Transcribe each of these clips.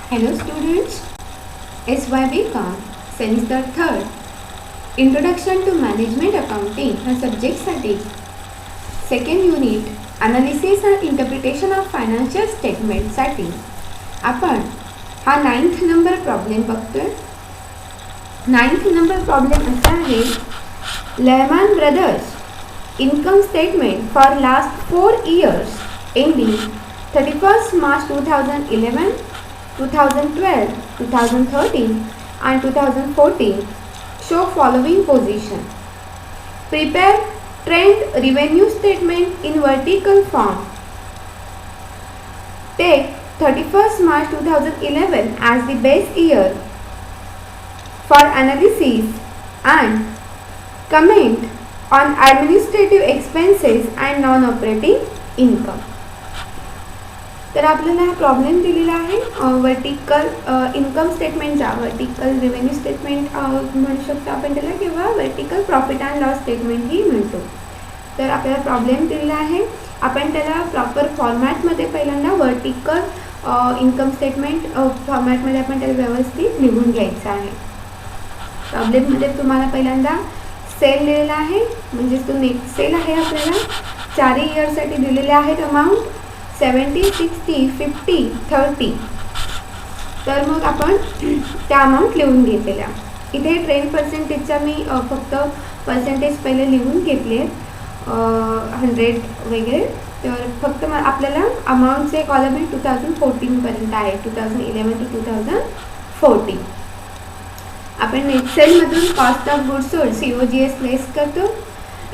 Hello students, SYBCom Semester 3rd Introduction to Management Accounting ह्या सब्जेक्टसाठी second unit analysis and interpretation of financial स्टेटमेंटसाठी आपण हा 9th number problem बघतोय. 9th number problem असा आहे, Lehmann brothers income statement for last 4 years ending 31st March 2011, 2012, 2013 and 2014 show following position. Prepare trend revenue statement in vertical form. Take 31st March 2011 as the base year for analysis and comment on administrative expenses and non-operating income. तर आपल्याला हा problem दिलेला आहे vertical income स्टेटमेंटचा. Vertical revenue statement म्हणू शकतो आपण त्याला, किंवा vertical profit and loss statement ही म्हणतो. तर आपल्याला प्रॉब्लेम दिलेला आहे, आपण त्याला प्रॉपर फॉर्मॅटमध्ये पहिल्यांदा वर्टिकल इन्कम स्टेटमेंट फॉर्मॅटमध्ये आपण त्याला व्यवस्थित लिहून घ्यायचं आहे. प्रॉब्लेममध्ये तुम्हाला पहिल्यांदा सेल दिलेला आहे, म्हणजेच तो नेट सेल आहे. आपल्याला 4 इयरसाठी दिलेले आहेत अमाऊंट 70, 60, 50, 30. तर मग आपण त्या अमाऊंट लिहून घेतलेल्या. इथे ट्रेंड पर्सेंटेजचा मी फक्त पर्सेंटेज पहिले लिहून घेतले 100 वगैरे. तर फक्त आपल्याला अमाऊंटचे कॉलम हे 2014 पर्यंत आहे, 2011 to 2014. आपण नेट सेलमधून cost of goods sold COGS less करतो.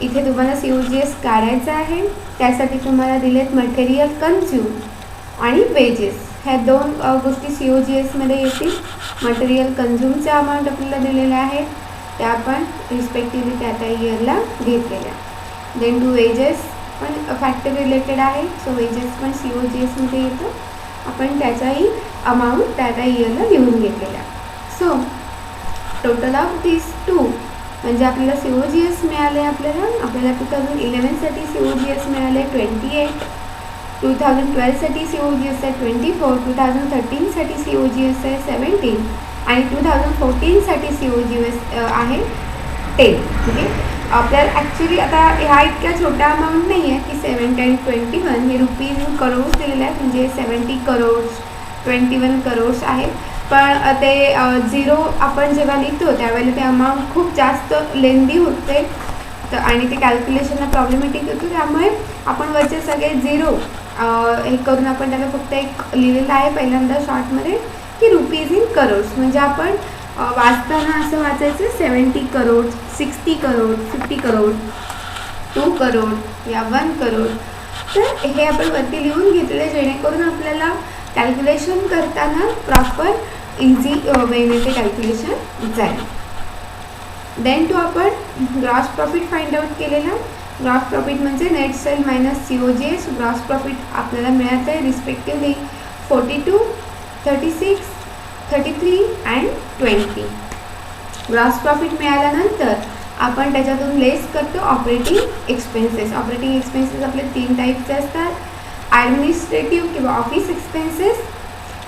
इथे तुम्हाला COGS काढायचा आहे. त्यासाठी तुम्हाला दिलेत मटेरियल कन्झ्यूम आणि वेजेस, ह्या 2 गोष्टी COGS मध्ये येतील. मटेरियल कन्झ्यूमचे अमाऊंट आपल्याला दिलेले आहेत, त्या आपण रिस्पेक्टिव्हली त्या त्या इयरला घेतलेल्या. देन टू वेजेस पण फॅक्टर रिलेटेड आहे, सो वेजेस पण COGS मध्ये येतं. आपण त्याचाही अमाऊंट त्या त्या इयरला लिहून घेतलेल्या. सो टोटल ऑफ दिस 2 म्हणजे आपल्याला COGS मिळाले. आपल्याला 2011 साठी COGS मिळाले 28, 2012 साठी COGS आहे 24, 2013 साठी COGS आहे 17 आणि 2014 साठी COGS आहे 10. ओके, आपल्याला ॲक्च्युली आता ह्या इतक्या छोट्या अमाऊंट नाही आहे की 7, 10, 21 हे रुपीज इन करोड्स दिलेले आहेत. म्हणजे 70 crores 21 crores आहे. पण ते 0 आपण जेव्हा लिहितो त्यावेळेला ते अमाऊंट खूप जास्त लेंदी होते तर आणि ते कॅल्क्युलेशनला प्रॉब्लेमॅटिक होतो. त्यामुळे आपण वरचे सगळे 0 हे करून आपण त्याला फक्त एक लिहिलेलं आहे पहिल्यांदा शॉर्टमध्ये की रुपीज इन करोड्स. म्हणजे आपण वाचताना असं वाचायचं 70 crores, 60 crores, 50 crores, 2 crore या 1 crore. तर हे आपण वरती लिहून घेतले जेणेकरून आपल्याला कॅल्क्युलेशन करताना प्रॉपर इझी वेने ते कॅल्क्युलेशन जाईल. देन टू आपण ग्रॉस प्रॉफिट फाइंड आउट केलेला. ग्रॉस प्रॉफिट म्हणजे net sale minus COGS. Gross profit आपल्याला मिळत आहे रिस्पेक्टिव्हली 42, 36, 33 अँड 20. ग्रॉस प्रॉफिट मिळाल्यानंतर आपण त्याच्यातून लेस करतो ऑपरेटिंग एक्सपेन्सेस. ऑपरेटिंग एक्सपेन्सेस आपले 3 टाईपचे असतात, ॲडमिनिस्ट्रेटिव्ह किंवा ऑफिस एक्सपेन्सेस,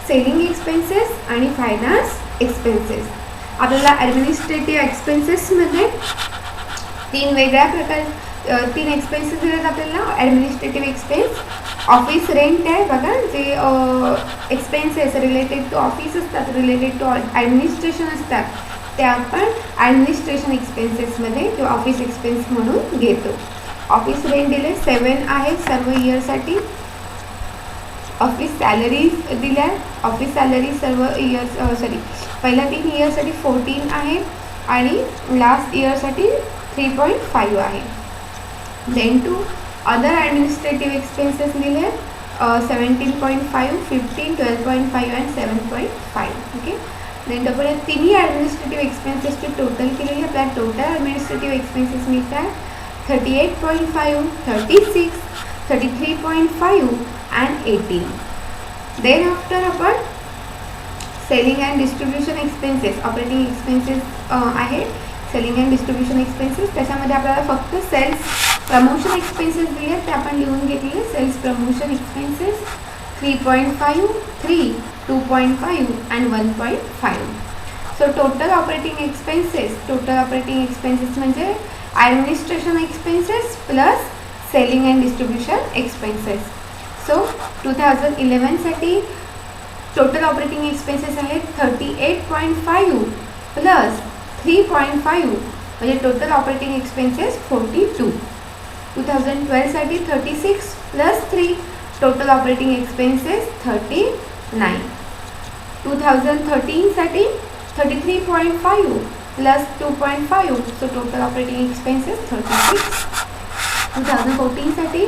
सेलिंग एक्सपेन्सेस आणि फायनान्स एक्सपेन्सेस. आपल्याला ॲडमिनिस्ट्रेटिव्ह एक्सपेन्सेसमध्ये 3 वेगळ्या प्रकार 3 एक्सपेन्सेस दिलेत आपल्याला. ॲडमिनिस्ट्रेटिव्ह एक्सपेन्स, ऑफिस रेंट आहे बघा, जे एक्सपेन्सेस रिलेटेड टू ऑफिस असतात, रिलेटेड टू ॲडमिनिस्ट्रेशन असतात, ते आपण ॲडमिनिस्ट्रेशन एक्सपेन्सेसमध्ये किंवा ऑफिस एक्सपेन्स म्हणून घेतो. ऑफिस रेंट दिले 7 आहे सर्व इयरसाठी. ऑफिस सॅलरीज दिल्या, ऑफिस सॅलरी सर्व इयर्स पहिल्या 3 इयरसाठी 14 आहे आणि लास्ट इयरसाठी 3.5 आहे. Then to other administrative expenses दिले 17.5, 15, 12.5 अँड 7.5. ओके, देन आपण या तिन्ही ॲडमिनिस्ट्रेटिव्ह एक्सपेन्सेसची टोटल केलेली. आपल्याला टोटल ॲडमिनिस्ट्रेटिव्ह एक्सपेन्सेस मिळतात 38.5, 36, 33.5 and 18. देन आफ्टर आपण selling and distribution expenses, operating expenses आहे सेलिंग अँड डिस्ट्रीब्युशन एक्सपेन्सेस. त्याच्यामध्ये आपल्याला फक्त सेल्स प्रमोशन एक्सपेन्सेस दिले ते आपण लिहून घेतले. Sales promotion expenses 3.5, 3 2.5 and 1.5. So total operating expenses म्हणजे administration expenses plus selling and distribution expenses. So 2011 साठी टोटल ऑपरेटिंग एक्सपेन्सेस आहेत 38.5 प्लस 3.5 म्हणजे टोटल ऑपरेटिंग एक्सपेन्सेस 42. 2012 साठी 36 प्लस 3 टोटल ऑपरेटिंग एक्सपेन्सेस 39. 2013 साठी 33.5 plus 2.5 so total operating expenses 36. 2014 साठी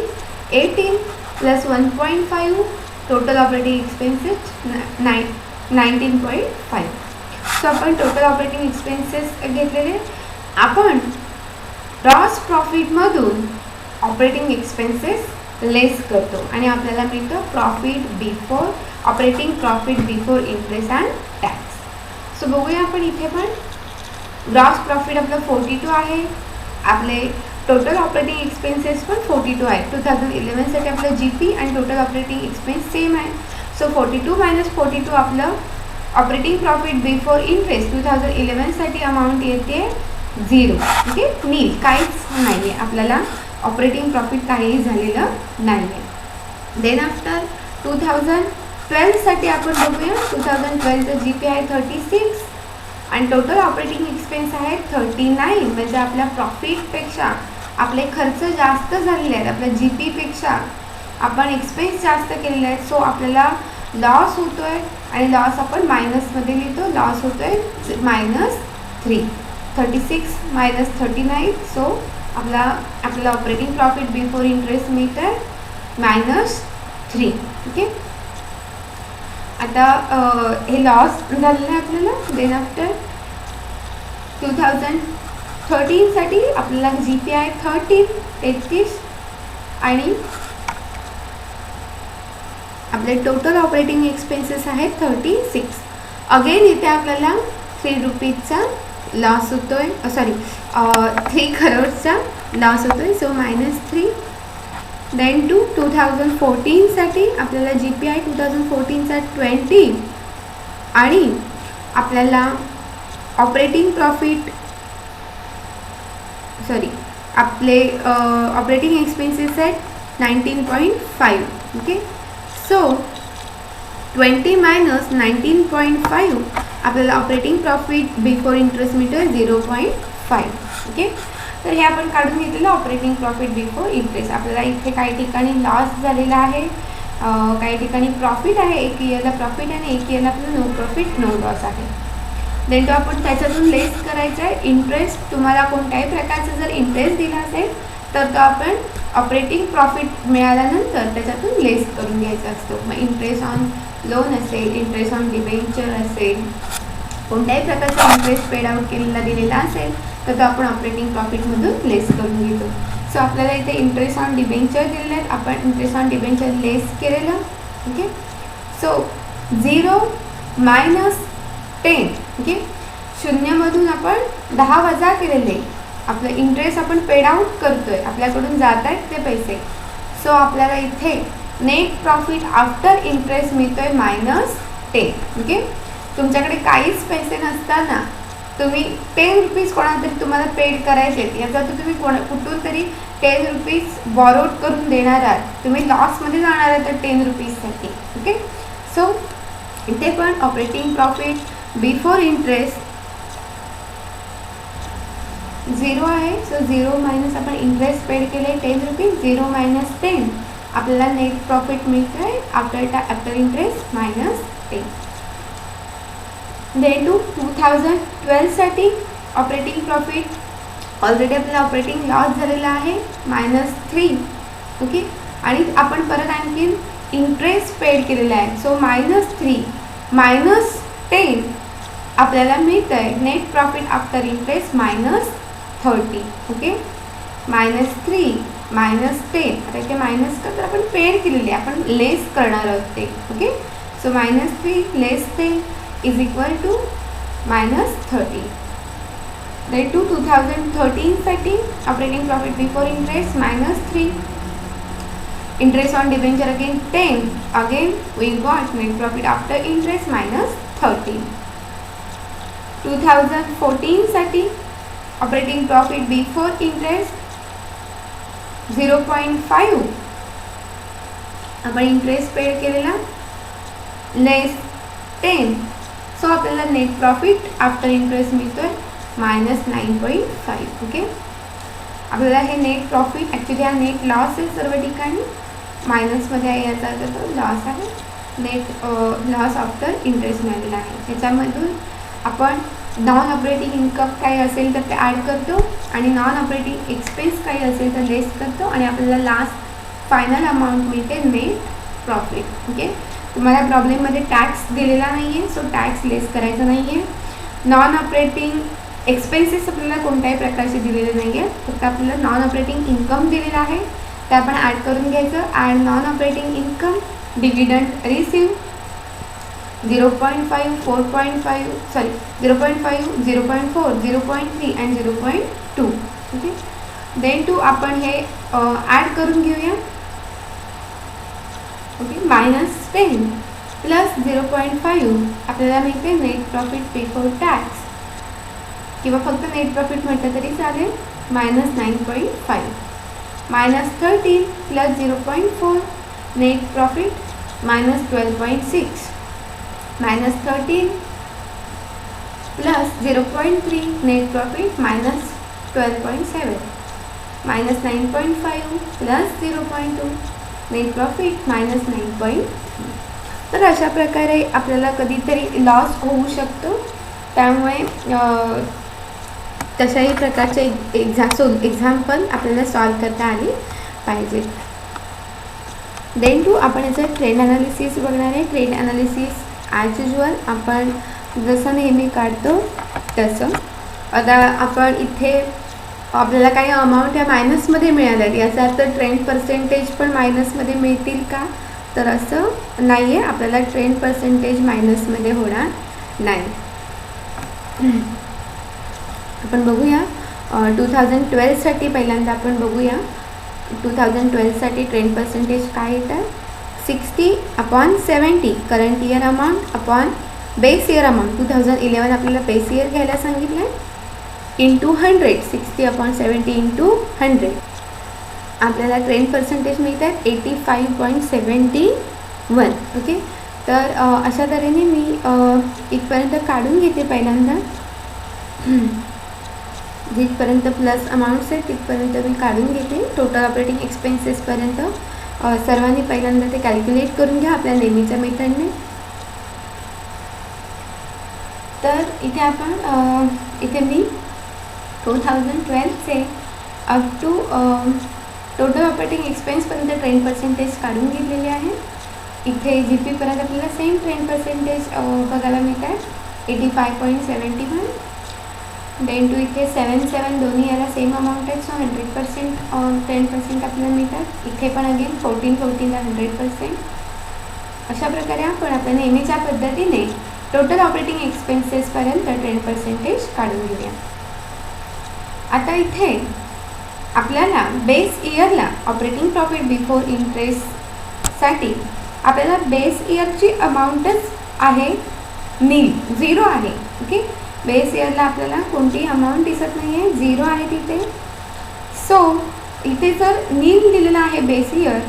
18 plus 1.5 total operating expenses 19.5. So आपण total operating expenses घेतलेले. आपण gross प्रॉफिटमधून operating expenses लेस करतो आणि आपल्याला मिळतं operating profit before interest and tax. So बघूया आपण इथे पण ग्रॉस प्रॉफिट आपलं 42 आहे, आपले टोटल ऑपरेटिंग एक्सपेन्सेस पण 42 आहे. 2011 साठी आपलं GP आणि टोटल ऑपरेटिंग एक्सपेन्स सेम आहे. सो 42 मायनस 42 आपलं ऑपरेटिंग प्रॉफिट बिफोर इंटरेस्ट 2011 साठी अमाऊंट येते 0. ओके, नील, काहीच नाही आहे, आपल्याला ऑपरेटिंग प्रॉफिट काहीही झालेलं नाही आहे. देन आफ्टर 2012 साठी आपण बघूया. 2012चं GP आहे 36 आणि टोटल ऑपरेटिंग एक्सपेन्स आहे 39 म्हणजे आपल्या प्रॉफिटपेक्षा आपले खर्च जास्त झालेले आहेत. आपल्या GPपेक्षा आपण एक्सपेन्स जास्त केलेले आहेत. सो आपल्याला लॉस होतो आहे आणि लॉस आपण मायनसमध्ये लिहितो. लॉस होतो आहे -3. 36 मायनस 39 सो आपल्याला ऑपरेटिंग प्रॉफिट बिफोर इंटरेस्ट मिळतं आहे -3. ओके, आता हे लॉस झालेलं आहे आपल्याला. देन आफ्टर 2013 साठी आपल्याला GP आहे 33 आणि आपले टोटल ऑपरेटिंग एक्सपेन्सेस आहेत 36. अगेन इथे आपल्याला 3 रुपीजचा लॉस होतोय, 3 करोडचा लॉस होतोय. सो -3. देन 2014 साठी आपल्याला GP आहे 2014चा 20 आणि आपल्याला आपले ऑपरेटिंग एक्सपेन्सेस आहेत 19.5. ओके, सो 20 मायनस 19.5 आपल्याला ऑपरेटिंग प्रॉफिट बिफोर इंटरेस्ट मिळतं 0.5. ओके, तर हे आपण काढून घेतलेलं ऑपरेटिंग प्रॉफिट बिफोर इंटरेस्ट. आपल्याला इथे काही ठिकाणी लॉस झालेला आहे, काही ठिकाणी प्रॉफिट आहे. एक इयरला प्रॉफिट आणि एक इयरला आपलं नो प्रॉफिट नो लॉस आहे. देन तो आपण त्याच्यातून लेस करायचा आहे. इंटरेस्ट तुम्हाला कोणत्याही प्रकारचा जर इंटरेस्ट दिला असेल तर तो आपण ऑपरेटिंग प्रॉफिट मिळाल्यानंतर त्याच्यातून लेस करून घ्यायचा असतो. मग इंटरेस्ट ऑन लोन असेल, इंटरेस्ट ऑन डिबेंचर असेल, कोणत्याही प्रकारचा इंटरेस्ट पेड आउट केलेला दिलेला असेल तर तो आपण ऑपरेटिंग प्रॉफिटमधून लेस करून घेतो. सो आपल्याला इथे इंटरेस्ट ऑन डिबेंचर दिलेले आहेत, आपण इंटरेस्ट ऑन डिबेंचर लेस केलेलं. Okay, so 0 minus 10. ओके, शून्यमधून आपण 10 वजा केलेले. आपलं इंटरेस्ट आपण पेड आउट करतोय, आपल्याकडून जात आहेत ते पैसे. सो आपल्याला इथे नेट प्रॉफिट आफ्टर इंटरेस्ट मिळतोय -10. ओके, तुमच्याकडे काहीच पैसे नसताना तुम्ही 10 रुपीज कोणाला तरी तुम्हाला पेड करायचे आहेत, याचा तर तुम्ही कुठून तरी 10 रुपीज बॉरोड करून देणार आहात. तुम्ही लॉसमध्ये जाणार आहात तर 10 रुपीजसाठी. ओके, सो इथे पण ऑपरेटिंग प्रॉफिट बिफोर इंटरेस्ट 0 आहे. सो 0 मायनस आपण इंटरेस्ट पेड केले 10 रुपीज, 0 मायनस 10 आपल्याला नेट प्रॉफिट मिळतं आहे आफ्टर इंटरेस्ट -10. देन 2012 साठी ऑपरेटिंग प्रॉफिट ऑलरेडी आपल्याला ऑपरेटिंग लॉस झालेला आहे -3. ओके, आणि आपण परत आणखी इंटरेस्ट पेड केलेला आहे. सो -3 -10 आपल्याला मिळतं आहे net profit after interest -30. Okay, -3 -10 आता इथे मायनस कर तर आपण पेड केलेली आहे, आपण लेस करणार आहोत ते. Okay, so -3 less 10 is equal to -30. Then 2013 साठी operating profit before interest -3. Interest on debenture again 10. Again we got net profit after interest minus 13. 2014 साठी operating profit before interest 0.5 आपण इंटरेस्ट पेड केलेला लेस 10. सो आपल्याला नेट प्रॉफिट आफ्टर इंटरेस्ट मिळतोय -9.5. Okay, आपल्याला हे net profit actually हा net loss आहे सर्व ठिकाणी, मायनसमध्ये आहे याचा अर्थ तो लॉस आहे. नेट लॉस आफ्टर इंटरेस्ट मिळालेला आहे. त्याच्यामधून आपण नॉन ऑपरेटिंग इन्कम काही असेल तर ते ॲड करतो आणि नॉन ऑपरेटिंग एक्सपेन्स काही असेल तर लेस करतो आणि आपल्याला लास्ट फायनल अमाऊंट मिळते नेट प्रॉफिट. ओके, तुम्हाला प्रॉब्लेममध्ये टॅक्स दिलेला नाही आहे, सो टॅक्स लेस करायचा नाही आहे. नॉन ऑपरेटिंग एक्सपेन्सेस आपल्याला कोणत्याही प्रकारचे दिलेले नाही आहे, फक्त आपल्याला नॉन ऑपरेटिंग इन्कम दिलेला आहे ते आपण ॲड करून घ्यायचं. Add non operating income, dividend receive 0.5, 4.5 sorry 0.5, 0.4, 0.3 and 0.2. Okay, then to आपण हे ॲड करून घेऊया. ओके, -10 प्लस 0.5 आपल्याला मिळते नेट प्रॉफिट बिफोर टॅक्स, किंवा फक्त नेट प्रॉफिट म्हटलं तरी चालेल, -9.5. -13 plus 0.4 net profit -12.6. -13 plus 0.3 net profit -12.7. -9.5 plus 0.2 net profit -9.3. तर अशा प्रकारे आपल्याला कधीतरी लॉस होऊ शकतो, त्यामुळे तशाही प्रकारचे एक्झाम्पल आपल्याला सॉल्व करता आली पाहिजे. देन टू आपण याचं ट्रेंड ॲनालिसिस बघणार आहे. ट्रेंड ॲनालिसिस ॲज युजल आपण जसं नेहमी काढतो तसं. आता आपण इथे आपल्याला काही अमाऊंट या मायनसमध्ये मिळाल्या, याचा अर्थ ट्रेंड पर्सेंटेज पण मायनसमध्ये मिळतील का, तर असं नाही आहे. आपल्याला ट्रेंड पर्सेंटेज मायनसमध्ये होणार नाही. आपण बघूया 2012साठी पहिल्यांदा आपण बघूया 2012साठी ट्रेंड पर्सेंटेज काय येतं. 60/70 current year amount upon base year amount. 2011 आपल्याला बेस इयर घ्यायला सांगितलं आहे, इंटू 100. 60/70 इंटू 100 आपल्याला ट्रेंड पर्सेंटेज मिळत आहेत 85.71. ओके, तर अशा तऱ्हेने मी इथपर्यंत काढून घेते. पहिल्यांदा जिथपर्यंत प्लस अमाऊंट्स आहेत तिथपर्यंत मी काढून घेते. टोटल ऑपरेटिंग एक्सपेन्सेसपर्यंत सर्वांनी पहिल्यांदा ते कॅल्क्युलेट करून घ्या आपल्या नेहमीच्या मेथडने. तर इथे आपण इथे मी 2012चे अप टू टोटल ऑपरेटिंग एक्सपेन्सपर्यंत ट्रेंड पर्सेंटेज काढून घेतलेले आहे. इथे जी पीपर्यंत आपल्याला सेम ट्रेंड पर्सेंटेज बघायला मिळत आहे 85.71. देन टू इथे 7 दोन्ही याला सेम अमाऊंट आहे, सो 100% ट्रेंड पर्सेंट आपल्याला मिळतात. इथे पण अगेन 14ला 100%. अशा प्रकारे आपण आपल्या नेहमीच्या पद्धतीने टोटल ऑपरेटिंग एक्सपेन्सेसपर्यंत ट्रेंड पर्सेंटेज काढून घेऊया. आता इथे आपल्याला बेस इयरला ऑपरेटिंग प्रॉफिट बिफोर इंटरेस्टसाठी आपल्याला बेस इयरची अमाऊंटच आहे नील, 0 आहे. ओके, बेस इयरला आपल्याला कोणतीही अमाऊंट दिसत नाही आहे, 0 आहे तिथे. सो इथे जर नील दिलेला आहे बेस इयर,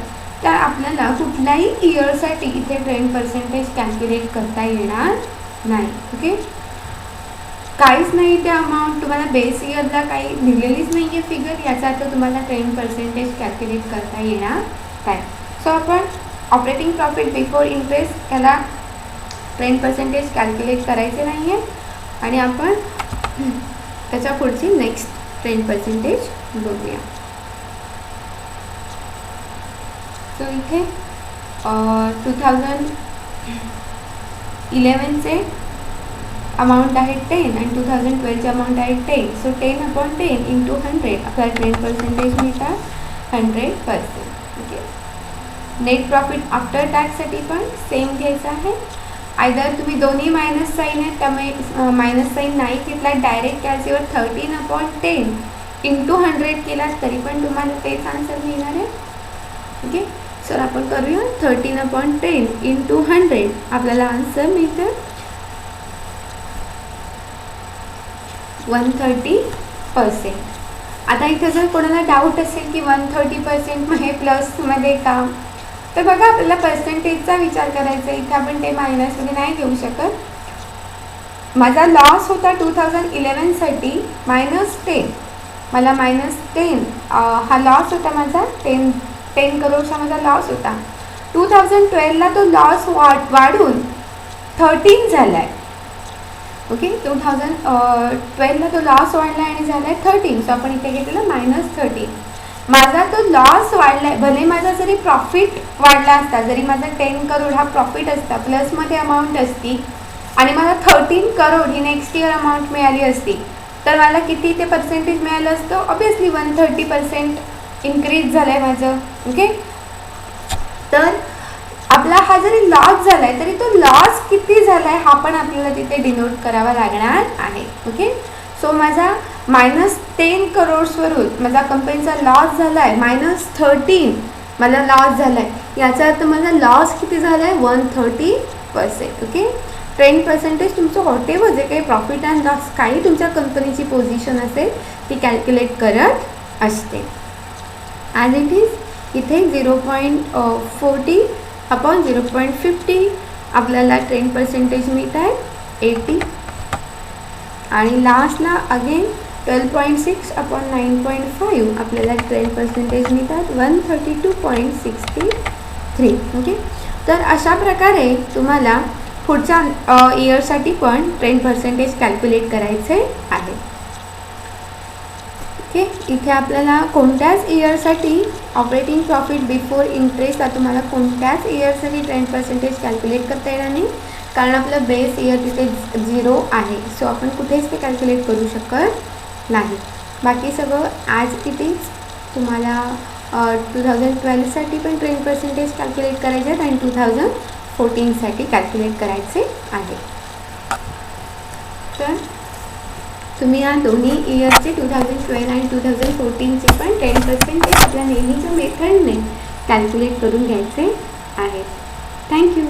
तर आपल्याला कुठल्याही इयरसाठी इथे ट्रेंड पर्सेंटेज कॅल्क्युलेट करता येणार नाही. ओके, काहीच नाही ते अमाऊंट, तुम्हाला बेस इयरला काही दिलेलीच नाही आहे फिगर, याचा अर्थ तुम्हाला ट्रेंड पर्सेंटेज कॅल्क्युलेट करता येणार नाही. सो आपण ऑपरेटिंग प्रॉफिट बिफोर इंटरेस्ट याला ट्रेंड पर्सेंटेज कॅल्क्युलेट करायचे नाही आहे आणि आपण त्याच्या पुढची नेक्स्ट ट्रेंड पर्सेंटेज बघूया. सो इथे 2011चे अमाऊंट आहे 10 आणि 2012चे अमाऊंट आहे 10. सो 10/10 इंटू 100 आपल्याला ट्रेंड पर्सेंटेज मिळतात 100%. ओके, नेट प्रॉफिट आफ्टर टॅक्ससाठी पण सेम घ्यायचं आहे. आयदर तुम्ही दोन्ही मायनस साईन आहेत त्यामुळे मायनस साईन नाही घेतला, डायरेक्ट कॅल्सीवर 13/10 इंटू 100 केला तरी पण तुम्हाला तेच आन्सर मिळणार आहे. ओके, सर आपण करूया 13/10 इंटू 100. आपल्याला आन्सर मिळतं 130%. आता इथे जर कोणाला डाऊट असेल की 130% म्हणजे प्लसमध्ये का, तर बघा आपल्याला पर्सेंटेजचा विचार करायचा. इथे आपण ते मायनसमध्ये नाही घेऊ शकत. माझा लॉस होता 2011साठी -10. मला -10 हा लॉस होता माझा. 10 करोडचा माझा लॉस होता. 2012ला तो लॉस वाढून 13 झाला आहे. ओके, 2012ला तो लॉस वाढला आणि झाला आहे 13. सो आपण इथे घेतलं -13. माझा तो लॉस वाढला आहे. भले माझा जरी प्रॉफिट वाढला असता, जरी माझा 10 करोड हा प्रॉफिट असता, प्लसमध्ये अमाऊंट असती आणि मला 13 करोड ही नेक्स्ट इयर अमाऊंट मिळाली असती, तर मला किती ते पर्सेंटेज मिळालं असतं. ऑब्वियसली 130% इन्क्रीज झालं आहे माझं. ओके, तर आपला हा जरी लॉस झाला आहे तरी तो लॉस किती झाला आहे हा पण आपल्याला तिथे डिनोट करावा लागणार आहे. ओके, सो माझा -10 करोड्सवरून माझा कंपनीचा लॉस झाला आहे, -13 मला लॉस झाला आहे. याचा अर्थ माझा लॉस किती झाला आहे 130%. ओके, 10% तुमचं हॉटेवर जे काही प्रॉफिट अँड लॉस काही तुमच्या कंपनीची पोझिशन असेल ती कॅल्क्युलेट करत असते. ॲज इट इज इथे 0.40 अपॉन 0.50 आपल्याला 10% मिळत आहे 80. आणि लास्टला अगेन 12.6 अपॉन 9.5 आपल्याला 10% मिळतात 132.63. ओके, तर अशा प्रकारे तुम्हाला पुढच्या इयरसाठी पण 10% कॅल्क्युलेट करायचे आहे. ओके, इथे आपल्याला कोणत्याच इयरसाठी ऑपरेटिंग प्रॉफिट बिफोर इंटरेस्ट तुम्हाला कोणत्याच इयरसाठी 10% कॅल्क्युलेट करता येणार नाही, कारण आपलं बेस इयर तिथे 0 आहे. सो आपण कुठेच ते कॅल्क्युलेट करू शकत नाही. बाकी सगळं ॲज इट इज तुम्हाला 2012साठी पण 10% कॅल्क्युलेट करायचे आहेत आणि 2014साठी कॅल्क्युलेट करायचे आहे. तर तुम्ही या दोन्ही इयरचे 2012 आणि 2014चे पण 10% आपल्या नेहमीच्या मेथडने कॅल्क्युलेट करून घ्यायचे आहे. थँक्यू.